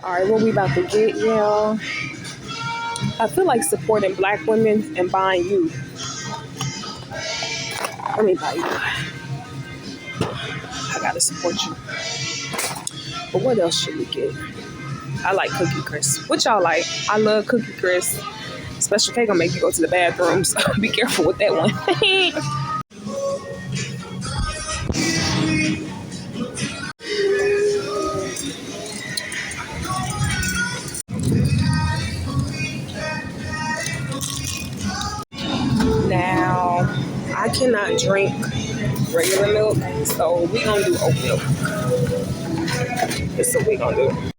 All right, what we about to get, y'all? I feel like supporting black women and buying you. Let me buy you. I gotta support you. But what else should we get? I like Cookie Crisp. What y'all like? I love Cookie Crisp. Special K gonna make you go to the bathroom, so be careful with that one. Now, I cannot drink regular milk, so we gonna do oat milk. That's what we gonna do.